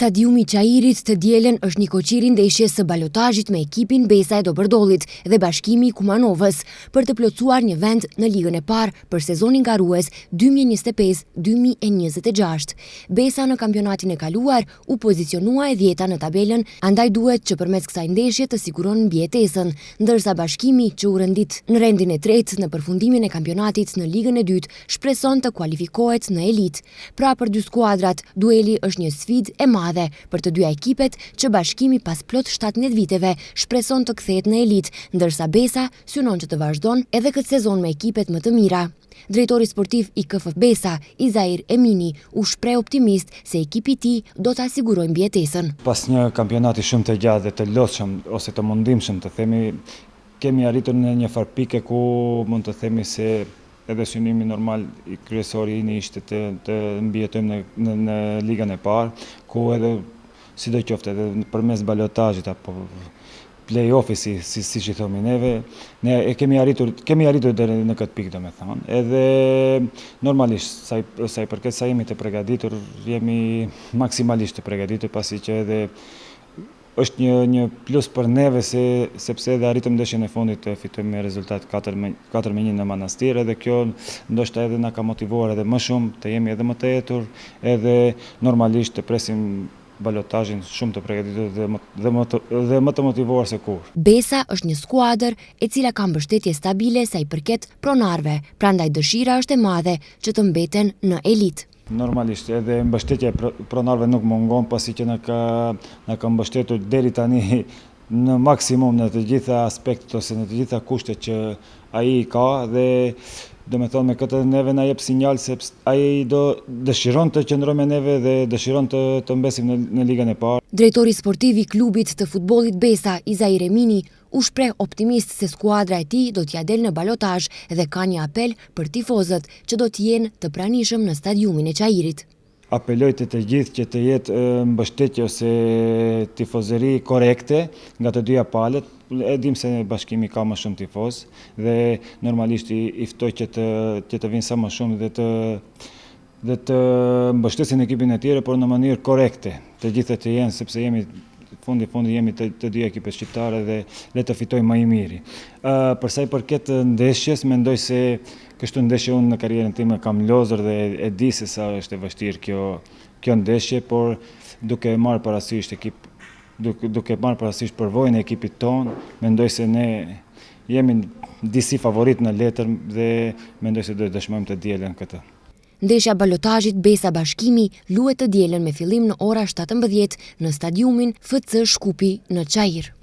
Stadiumi Çajirit të dielën është një koqiri ndeshje së balotazhit me ekipin Besa e Dobërdollit dhe Bashkimi i Kumanovës për të plotësuar një vend në ligën e parë për sezonin garues 2025-2026. Besa në kampionatin e kaluar u pozicionua e 10-ta në tabelën, andaj duhet që përmes kësaj ndeshje të siguron mbijetesën, ndërsa Bashkimi që u rendit në rendin e tretë në përfundimin e kampionatit në ligën e dytë shpreson të kualifikohet në elit. Pra për dy skuadrat, dueli është një sfidë e madhe për të dyja ekipet që Bashkimi pas plot 17 viteve shpreson të kthehet në elit, ndërsa Besa synon që të vazhdon edhe këtë sezon me ekipet më të mira. Drejtori sportiv i KF Besa, Izair Emini, u shpreh optimist se ekipi i tij do të asigurojë mbijetesën. Pas një kampionati shumë të gjatë dhe të lodhshëm ose të mundimshëm, të themi, kemi arritur në një farë pike ku mund të themi se edhe synimi normal i kryesori i ishte të mbijetojmë në ligën e parë, ku edhe sidoqoftë edhe përmes balotazhit apo play-offi siç i thomi neve, ne e kemi arritur deri në këtë pikë, domethënë. Edhe normalisht sa i përket sa jemi të përgatitur, jemi maksimalisht të përgatitur, pasi që edhe është një plus për neve sepse edhe arritëm ndeshjen e fundit të fitojmë me rezultat 4-1 në Manastir, edhe kjo ndoshta edhe na ka motivuar edhe më shumë të jemi edhe më të etur, edhe normalisht të presim balotazhin shumë të përgatitur dhe më të motivuar se kur. Besa është një skuadër e cila ka mbështetje stabile sa i përket pronarve, prandaj dëshira është e madhe që të mbeten në elitë. Normalisht edhe mbështetja e pronarëve nuk mungon, pasi që na ka mbështetur deri tani në maksimum në të gjitha aspektet ose në të gjitha kushtet që ai ka, dhe domethënë me këtë neve na jep sinjal se ai dëshiron të qëndrojë me neve dhe dëshiron të mbesim në ligën e parë. Drejtori sportiv i klubit të futbollit Besa, Izair Emini, u shpreh optimist se skuadra e tij do t'ia del në balotazh dhe ka një apel për tifozët që do të jenë të pranishëm në stadiumin e Çajirit. Apeloj të gjithë që të jetë mbështetje ose tifozëri korekte nga të dyja palët. E dim se Bashkimi ka më shumë tifoz dhe normalisht i ftoj që të vinë sa më shumë dhe të mbështesin ekipin e tjerë, por në mënyrë korekte. Të gjithë të jenë, sepse jemi fundi jemi të dy ekipet shqiptare dhe le të fitojmë më i miri. Për sa i përket ndeshjes, mendoj se kështu ndeshje unë në karrierën time kam lozur dhe e di se sa është e vështirë kjo ndeshje, por duke marrë parasysh përvojën e ekipit tonë, mendoj se ne jemi disi favorit në letër dhe mendoj se do të dëshmojmë të dielën këtë. Ndeshja balotazhit Besa Bashkimi luhet të dielën me fillim në ora 17 në stadiumin FC Shkupi në Çajir.